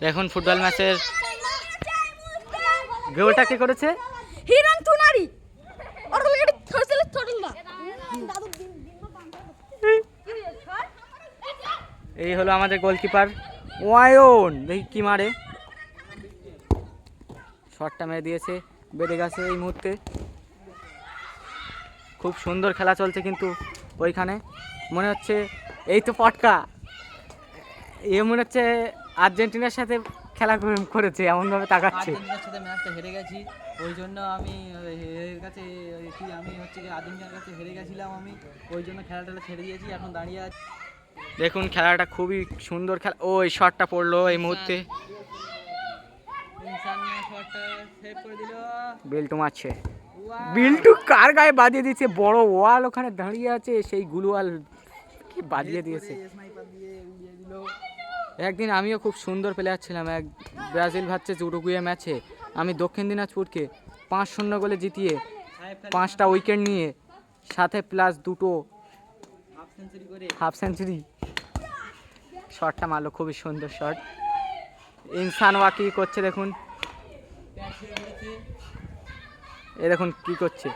দেখুন ফুটবল ম্যাচের গোলটা কে করেছে? হিরণ তুনারি। এই হলো আমাদের গোলকিপার ওয়ায়ন। দেখি কি মারে, শটটা মেরে দিয়েছে, বেঁধে গেছে এই মুহূর্তে। খুব সুন্দর খেলা চলছে কিন্তু ওইখানে মনে হচ্ছে এই তো পটকা, এ মনে হচ্ছে আর্জেন্টিনার সাথে খেলা করেছে এমনভাবে তাকাচ্ছে। আর্জেন্টিনার সাথে ম্যাচটা হেরে গেছি, ওই জন্য আমি এর কাছে কি আমি হচ্ছে কি আর্জেন্টিনার কাছে হেরে গেছিলাম, আমি ওই জন্য খেলাটা ছেড়ে দিয়েছি, এখন দাঁড়িয়ে আছি। দেখুন খেলাটা খুবই সুন্দর খেলা। ওই শটটা পড়লো এই মুহূর্তে, শটটা সেভ করে দিল। বেল্টু মারছে, বিল্টু কার গায়ে বাজিয়ে দিয়েছে? বড় ওয়াল ওখানে দাঁড়িয়ে আছে, সেই গুলওয়াল কি বাজিয়ে দিয়েছে। একদিন আমিও খুব সুন্দর প্লেয়ার ছিলাম, এক ব্রাজিল ভার্সেস উরুগুয়ে ম্যাচে আমি দক্ষিণ দিনাজপুরকে 5-0 গোলে জিতিয়ে 5টা উইকেট নিয়ে সাথে প্লাস 2টো হাফ সেঞ্চুরি শটটা মারলো, খুবই সুন্দর শট। ইনসান ওয়াকি করছে দেখুন, এ দেখুন কি করছে,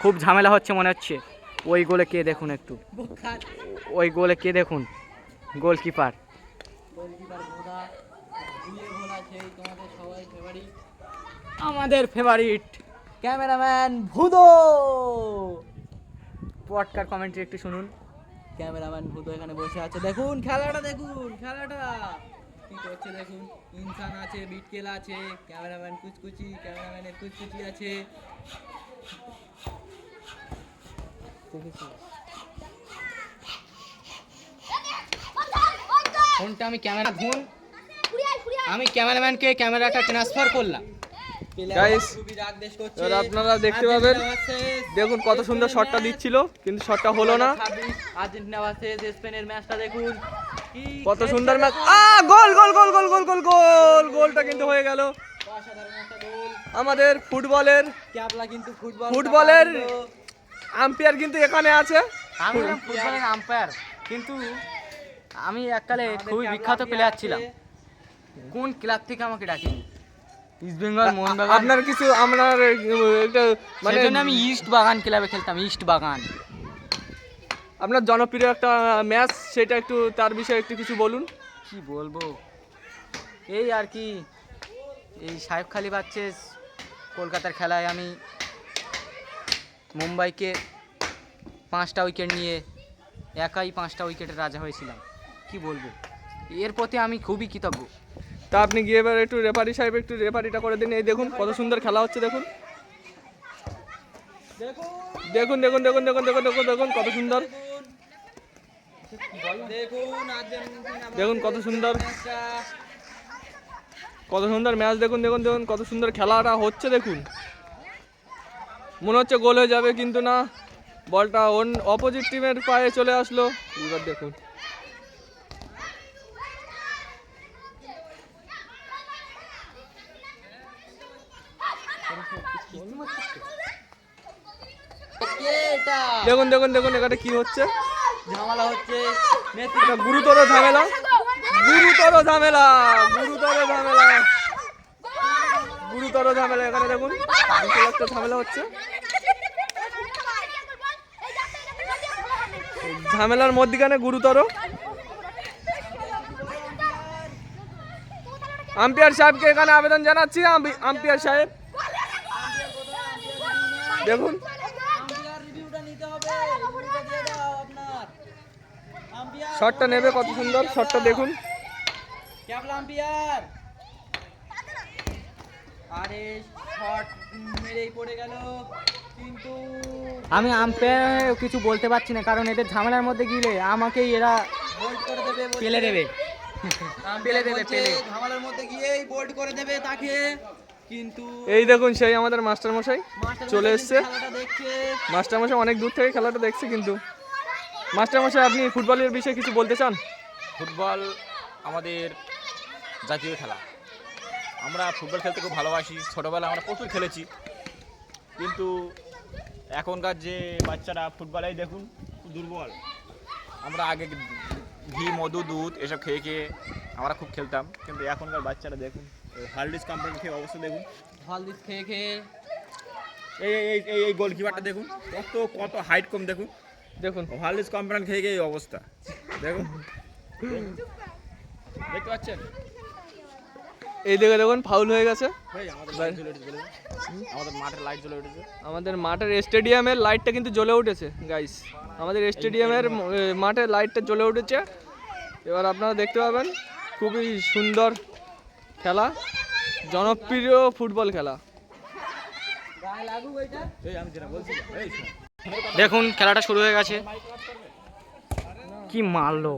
খুব ঝামেলা হচ্ছে মনে হচ্ছে। ওই গোলে কে দেখুন, একটু ওই গোলে কে দেখুন, গোলকিপার আমাদের ফেভারিট ক্যামেরাম্যান ভুদো। পডকাস্ট কমেন্ট্রি একটু শুনুন। ক্যামেরাম্যান ভূত এখানে বসে আছে, দেখুন খেলাটা, দেখুন খেলাটা কি করছে দেখুন। ইনসান আছে, বিটকেল আছে, ক্যামেরাম্যান কুচকুচি, ক্যামেরাম্যানের কুচকুচি আছে। ফোনটা আমি ক্যামেরা ধুন, আমি ক্যামেরাম্যানকে ক্যামেরাটা ট্রান্সফার করলাম। গাইস এবার আপনারা দেখতে পাবেন, দেখুন কত সুন্দর শটটা দিচ্ছিল কিন্তু শটটা হলো না। আর্জেন্টিনা ভার্সেস স্পেনের ম্যাচটা দেখুন, কত সুন্দর ম্যাচ। গোল গোল গোল গোল গোল গোল গোল, গোলটা কিন্তু হয়ে গেল। অসাধারণ একটা গোল আমাদের ক্যাবলা, কিন্তু ফুটবলের আম্পায়ার কিন্তু এখানে আছে। আমি ফুটবলের আম্পায়ার, কিন্তু আমি এককালে খুবই বিখ্যাত প্লেয়ার ছিলাম। কোন ক্লাব থেকে আমাকে ডাকেনি? ইস্ট বেঙ্গল, মোহনবাগান। আপনার কিছু আপনার একটা মানে আমি ইস্ট বাগান ক্লাবে খেলতাম, ইস্ট বাগান। আপনার জনপ্রিয় একটা ম্যাচ, সেটা একটু তার বিষয়ে একটু কিছু বলুন। কি বলবো, এই আর কি, এই সাহেবখালী ভার্সেস কলকাতার খেলায় আমি মুম্বাইকে 5টা উইকেট নিয়ে একাই 5টা উইকেটের রাজা হয়েছিলাম। কি বলবো, এর প্রতি আমি খুবই কৃতজ্ঞ। তা আপনি গিয়ে এবার একটু রেফারি সাহেব একটু রেফারিটা করে দিন। এই দেখুন কত সুন্দর খেলা হচ্ছে, দেখুন দেখুন দেখুন দেখুন দেখুন দেখুন দেখুন দেখুন কত সুন্দর, দেখুন কত সুন্দর কত সুন্দর ম্যাচ, দেখুন দেখুন দেখুন কত সুন্দর খেলাটা হচ্ছে। দেখুন মনে হচ্ছে গোল হয়ে যাবে, কিন্তু না, বলটা অপোজিট টিমের পায়ে চলে আসলো। এবার দেখুন দেখুন দেখুন দেখুন এখানে কি হচ্ছে, ঝামেলা হচ্ছে, এটা গুরুতর ঝামেলা, গুরুতর ঝামেলা, গুরুতর ঝামেলা, গুরুতর ঝামেলা। এখানে দেখুন একটা ঝামেলা হচ্ছে, ঝামেলার মধ্যখানে গুরুতর। আম্পায়ার সাহেবকে এখানে আবেদন জানাচ্ছি, আম্পায়ার সাহেব দেখুন শটটা নেবে, কত সুন্দর শটটা দেখুন। আরে শট মেরেই পড়ে গেল, কিন্তু আমি আম্পায়ার কিছু বলতে পারছি না, কারণ এদের ঝামেলার মধ্যে গেলে আমাকেই এরা বোল্ড করে দেবে, পেলে দেবে, পেলে দেবে, পেলে ঝামেলার মধ্যে গিয়েই বোল্ড করে দেবে তাকে। কিন্তু এই দেখুন সেই আমাদের মাস্টার মশাই চলে এসছে। খেলাটা দেখছে, মাস্টার মশাই অনেক দূর থেকে খেলাটা দেখছে। কিন্তু মাস্টার মশাই আপনি ফুটবলের বিষয়ে কিছু বলতে চান? ফুটবল আমাদের জাতীয় খেলা, আমরা ফুটবল খেলতে খুব ভালোবাসি। ছোটোবেলা আমরা প্রচুর খেলেছি, কিন্তু এখনকার যে বাচ্চারা ফুটবলেই দেখুন খুব দুর্বল। আমরা আগে ঘি, মধু, দুধ এসব খেয়ে খেয়ে আমরা খুব খেলতাম, কিন্তু এখনকার বাচ্চারা দেখুন হার্লিস কোম্পানি খেয়ে অবস্থা দেখুন। হলদিস খেয়ে খেয়ে এই এই এই এই গোলকিপারটা দেখুন, কত কত হাইট কম দেখুন, দেখুন হার্লিস কোম্পানি খেয়ে খেয়ে এই অবস্থা দেখুন, দেখতে পাচ্ছেন? এই দিকে দেখুন ফাউল হয়ে গেছে। ভাই আমাদের লাইট জ্বলে উঠেছে, আমাদের মাঠের লাইট জ্বলে উঠেছে। আমাদের মাঠের স্টেডিয়ামের লাইটটা কিন্তু জ্বলে উঠেছে গাইস, আমাদের স্টেডিয়ামের মাঠের লাইটটা জ্বলে উঠেছে। এবার আপনারা দেখতে পাবেন খুবই সুন্দর খেলা, জনপ্রিয় ফুটবল খেলা। এই আমি যেটা বলছি, এই শোন। দেখুন খেলাটা শুরু হয়ে গেছে। কি মারলো,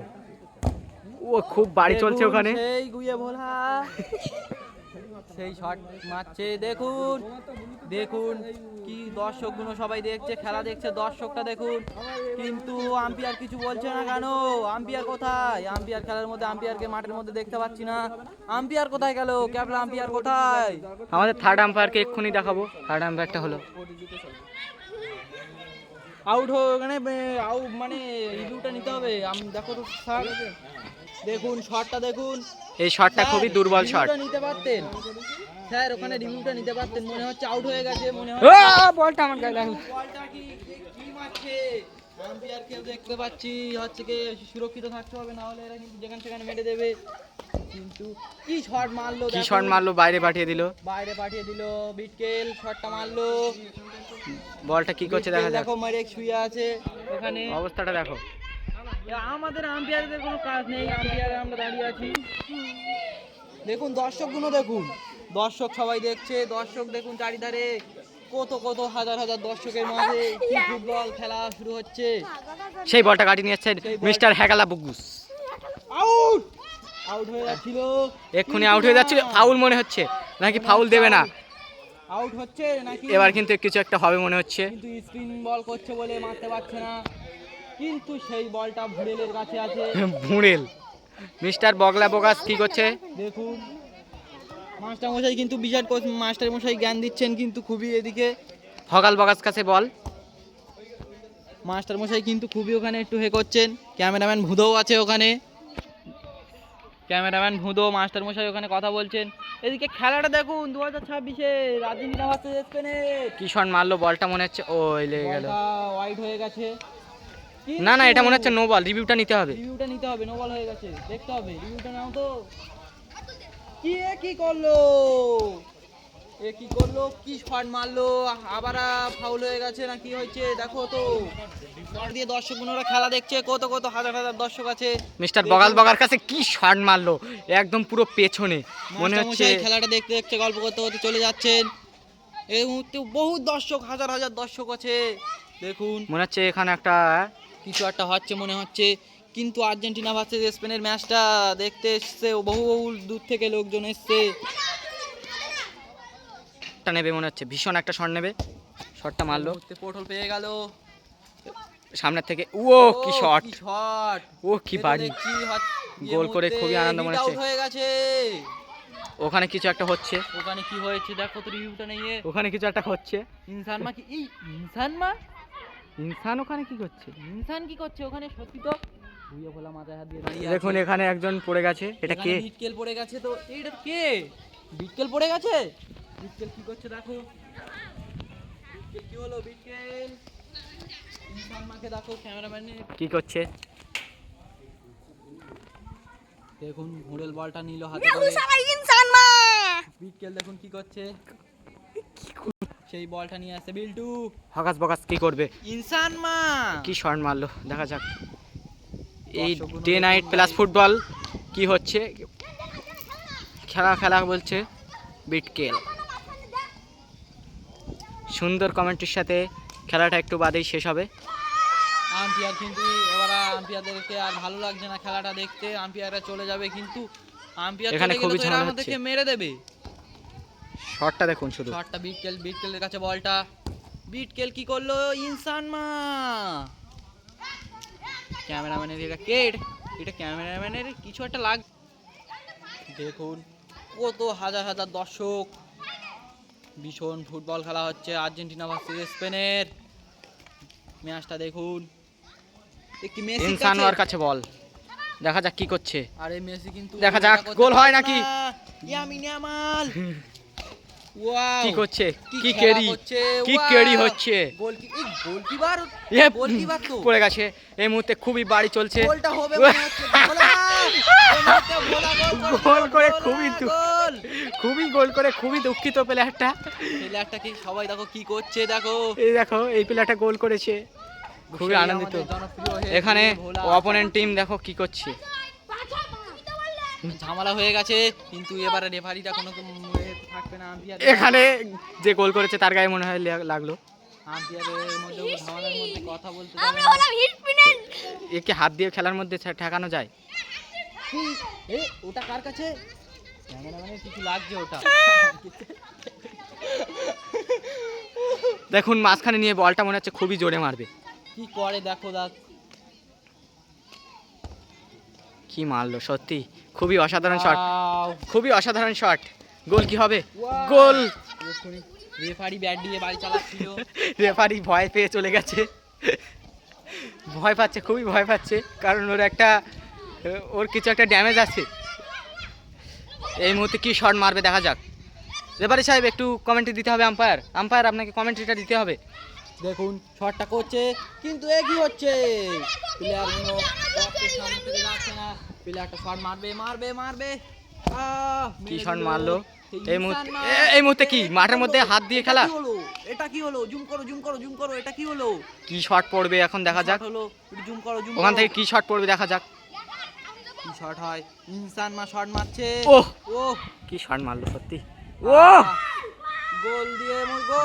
ও খুব বাড়ি চলছে ওখানে। সেই গুয়ে ভোলা সেই শট মারছে, দেখুন দেখুন কি দর্শক গুলো সবাই দেখছে, খেলা দেখছে, দর্শকটা দেখুন, কিন্তু আম্পায়ার কিছু বলছে না কেন? আম্পায়ার কোথায়? আম্পায়ার খেলার মধ্যে আম্পায়ারকে মাঠের মধ্যে দেখতে পাচ্ছি না। আম্পায়ার কোথায় গেল? ক্যাপ্টেন আম্পায়ার কোথায়? আমাদের থার্ড আম্পায়ারকে এক্ষুনি দেখাবো। থার্ড আম্পায়ারটা হলো আউট ওখানে আউট, মানে রিভিউটা নিতে হবে। দেখো তো স্যার, দেখুন শটটা দেখুন। এই শটটা খুবই দুর্বল শট। রিভিউটা নিতে পারতেন স্যার, ওখানে রিভিউটা নিতে পারতেন। মনে হচ্ছে আউট হয়ে গেছে, মনে হচ্ছে বলটা আমার গায়ে লাগলো। বলটা কি কি মারছে? আম্পায়ার কেউ দেখতে পাচ্ছি, হচ্ছে কি সুরক্ষিত থাকতে হবে, না হলে এরা কিন্তু যেখানে সেখানে মেরে দেবে। কিন্তু কি শট মারলো, কি দেখুন। শট মারলো, বাইরে পাঠিয়ে দিল। বাইরে পাঠিয়ে দিল বিটকেল, শটটা মারলো। বলটা কি করছে দেখা যাক, দেখো মারেক শুয়ে আছে ওখানে। অবস্থাটা দেখো। আমাদের আম্পায়ারদের কোনো কাজ নেই, আম্পায়ারে আমরা দাঁড়িয়ে আছি। দেখুন দর্শকগুলো দেখুন, দর্শক সবাই দেখছে, দর্শক দেখুন চারিধারে কত কত হাজার হাজার দর্শকের মাঝে কি ফুটবল খেলা শুরু হচ্ছে। সেই বলটা কাটিয়ে নিয়ে যাচ্ছে মিস্টার হ্যাগালা বুগুস। আউট আউট হয়ে যাচ্ছিল, এক্ষুনি আউট হয়ে যাচ্ছিল। ফাউল মনে হচ্ছে, নাকি ফাউল দেবে না? আউট হচ্ছে নাকি? এবার কিন্তু কিছু একটা হবে মনে হচ্ছে। কিন্তু স্পিন বল করছে বলে মারতে পারছে না, কিন্তু সেই বলটা ভুড়েলের কাছে আছে। ভুঁড়েল মিস্টার বগলা বোগাস কি করছে দেখুন মাস্টার মশাই কিন্তু বিরাট কোচ মাস্টার মশাই জ্ঞান দিচ্ছেন, কিন্তু খুবই এদিকে হগাল বগাস কাছে বল। মাস্টার মশাই কিন্তু খুবই ওখানে একটু হে করছেন। ক্যামেরাম্যান ভুঁদো আছে ওখানে, ক্যামেরাম্যান ভুঁদো মাস্টার মশাই ওখানে কথা বলছেন। এদিকে খেলাটা দেখুন 2026-এ আর্জেন্টিনা ভার্সেস স্পেনের। কি শট মারলো, বলটা মনে হচ্ছে ওই লেগে গেল। বলটা ওয়াইড হয়ে গেছে। না না, এটা মনে হচ্ছে নো বল। রিভিউটা নিতে হবে। রিভিউটা নিতে হবে, নো বল হয়ে গেছে, দেখতে হবে। রিভিউটা নাও তো। কি করলো, এ কি করলো, কি শট মারলো, আবার ফাউল হয়ে গেছে না কি হয়েছে দেখো তো। মাঠ দিয়ে দর্শক গুলোরা খেলা দেখছে, কত কত হাজার হাজার দর্শক আছে। মিস্টার বগাল বগার কাছে কি শট মারলো, একদম পুরো পেছনে মনে মাস্টার হচ্ছে। মশাই খেলাটা দেখতে দেখতে গল্প করতে করতে চলে যাচ্ছেন। এই মুহূর্তে বহু দর্শক, হাজার হাজার দর্শক আছে, দেখুন মনে হচ্ছে এখানে একটা কিছু একটা হচ্ছে মনে হচ্ছে। কিন্তু আর্জেন্টিনা ভার্সেস স্পেনের ম্যাচটা দেখতে এসছে, বহু বহু দূর থেকে লোকজন এসছে। নেবে মনে হচ্ছে, ভীষণ একটা শট নেবে। শটটা মারলো, পোটল পেয়ে গেল সামনের থেকে। ও কি শট, শট, ও কি বাড়ি, গোল করে খুবই আনন্দ মনে হচ্ছে। হয়ে গেছে। ওখানে কিছু একটা হচ্ছে, ওখানে কি হয়েছে দেখো তো, রিভিউটা নেই। ওখানে কিছু একটা হচ্ছে। ইনসান মা কি, এই ইনসান মা, ইনসান ওখানে কি করছে? ইনসান কি করছে ওখানে? সত্যি তো ভুইয়া ভোলা মাথায় হাত দিয়ে দাঁড়িয়ে দেখুন আছে। এখানে একজন পড়ে গেছে, এটা কে? বিটকেল পড়ে গেছে তো, এইটা কে? বিটকেল পড়ে গেছে। বিটকেল কি করছে দেখো, বিটকেল কি হলো? বিটকেল ইনসান মাকে দেখো, ক্যামেরাম্যান কি করছে? দেখুন ঘুড়েল বলটা নিল হাতে করে। বিটকেল দেখুন কি করছে, সেই বলটা নিয়ে আসছে বিল্টু। হগাস বগাস কি করবে? ইনসান মা কি শট মারলো দেখা যাক। এই ডে নাইট প্লাস ফুটবল কি হচ্ছে, খেলা খেলা বলছে বিটকেল। সুন্দর কমেন্টের সাথে খেলাটা একটু বাদেই শেষ হবে। আম্পায়ার কিন্তু এবার আম্পায়ারদেরকে আর ভালো লাগছে না খেলাটা দেখতে, আম্পায়াররা চলে যাবে। কিন্তু আম্পায়ার এখানে চলে গেলে খুবই তো এরা ঝামেলা আমাদেরকে হচ্ছে। মেরে দেবে। শটটা দেখুন শুধু। শটটা বিটকেলের কাছে বলটা, বিটকেল কি করলো? ইনসান মা, ক্যামেরাম্যানের এটা কে? এটা ক্যামেরাম্যানের কিছু একটা লাগ। দেখুন কত হাজার হাজার দর্শক, ভীষণ ফুটবল খেলা হচ্ছে আর্জেন্টিনা ভার্সেস স্পেনের। ম্যাচটা দেখুন, একটি মেসির ইনসানোয়ার কাছে বল, দেখা যাক কি করছে। আরে মেসি কিন্তু দেখা যাক, গোল হয় নাকি? ইয়ামিন ইয়ামাল ওয়াও কি করছে? কি খেলা কেরি, করছে, কি ওয়াও! কেরি হচ্ছে। গোলকিপার এ গোলকিপার তো পড়ে গেছে। এই মুহূর্তে খুবই বাড়ি চলছে। গোলটা হবে মনে হচ্ছে ভোলা! এই মুহূর্তে ভোলা গোল করে ভোলা খুবই গোল! গোল করে খুবই দুঃখিত প্লেয়ারটা। প্লেয়ারটা কি সবাই দেখো কি করছে দেখো এই দেখো, এই প্লেয়ারটা গোল করেছে, খুবই সেই আনন্দিত। আমাদের জনপ্রিয় হয়ে এখানে ভোলা। অপোনেন্ট টিম দেখো কি করছে। ঝামেলা হয়ে গেছে, কিন্তু এবারে রেফারিটা কোনো থাকবে না। আম্পিয়ার এখানে যে গোল করেছে তার গায়ে মনে হয় লাগলো। আম্পিয়ারের মধ্যে ঝামেলার মধ্যে কথা বলতে আমরা যাবে না। হলাম হিট পিনেল। একে হাত দিয়ে খেলার মধ্যে ঠেকানো যায়? এ ওটা কার কাছে? ক্যামেরাম্যানের কিছু লাগছে ওটা। দেখুন মাঝখানে নিয়ে বলটা মনে হচ্ছে খুবই জোরে মারবে। কি করে দেখো দেখ। কি মারলো, সত্যি খুবই অসাধারণ শট, Wow! খুবই অসাধারণ শট। গোল কি হবে? Wow! গোল। এক্ষুনি রেফারি ব্যাট দিয়ে বাড়ি চালাচ্ছিল। রেফারি ভয় পেয়ে চলে গেছে, ভয় পাচ্ছে, খুবই ভয় পাচ্ছে, কারণ ওর কিছু একটা ড্যামেজ আছে। এই মুহূর্তে কি শট মারবে দেখা যাক। রেফারি সাহেব একটু কমেন্ট্রি দিতে হবে। আম্পায়ার আপনাকে কমেন্ট্রিটা দিতে হবে। দেখুন শটটা করছে, কিন্তু এ কি হচ্ছে? প্লেয়ারগুলো বক্সের সামনে থেকে যাচ্ছে না। প্লেয়ারটা শট মারবে মারবে মারবে। কি শট মারলো এই মুহূর্তে কি মাঠের মধ্যে হাত দিয়ে খেলা? এটা কি হলো? জুম করো জুম করো জুম করো, এটা কি হলো? কি শট পড়বে এখন দেখা যাক। হলো জুম করো জুম ওখান থেকে কি শট পড়বে দেখা যাক। কি শট হয়? ইনসান মা শট মারছে। ওহ! ওহ! কি শট মারলো সত্যি। ও গোল দিয়ে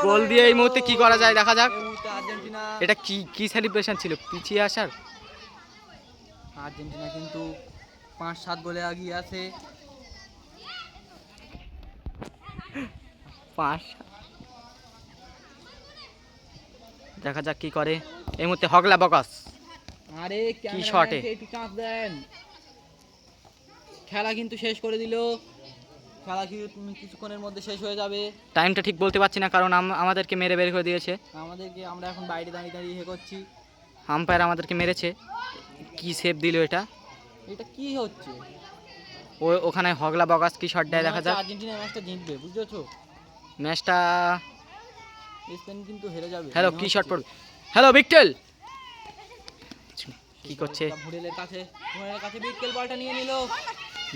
গোল দিয়ে এই মুহূর্তে কি করা যায় দেখা যাক। এই মুহূর্তে আর্জেন্টিনা এটা কি কি সেলিব্রেশন ছিল পিছিয়ে আসার? আর্জেন্টিনা কিন্তু 5-7 গোলে এগিয়ে আছে। 5 দেখা যাক কি করে। এই মুহূর্তে হগলা বকাস। আরে কি শটে! একটু চান্স দেন। খেলা কিন্তু শেষ করে দিল। খেলা কি কিছুক্ষণের মধ্যে শেষ হয়ে যাবে। টাইমটা ঠিক বলতে পারছি না, কারণ আমাদেরকে মেরে বের করে দিয়েছে। আমরা এখন বাইরে দাঁড়িয়ে দাঁড়িয়ে করছি। আম্পায়ার আমাদেরকে মেরেছে। কি সেভ দিল এটা? এটা কি হচ্ছে? ওখানে হগলা বকাস কি শট দেয় দেখা যাক। আর্জেন্টিনা ম্যাচটা জিতবে, বুঝেছো? ম্যাচটা স্পেন কিন্তু হেরে যাবে। হ্যালো কি শট পড়বে? হ্যালো বিকটেল কি করছে? ভুরেলের কাছে বিটকেল বলটা নিয়ে নিল।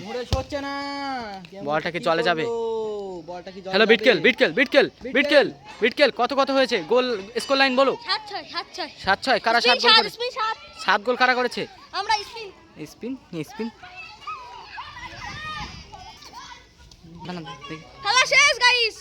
ভুরে সরছে না। বলটা কি চলে যাবে? বলটা কি হ্যালো বিটকেল কত হয়েছে? গোল স্কোর লাইন বলো। 7-6 7-6 কারা 7 গোল করেছে? স্পিন 7 7 গোল কারা করেছে? আমরা স্পিন। স্পিন খেলা শেষ গাইস।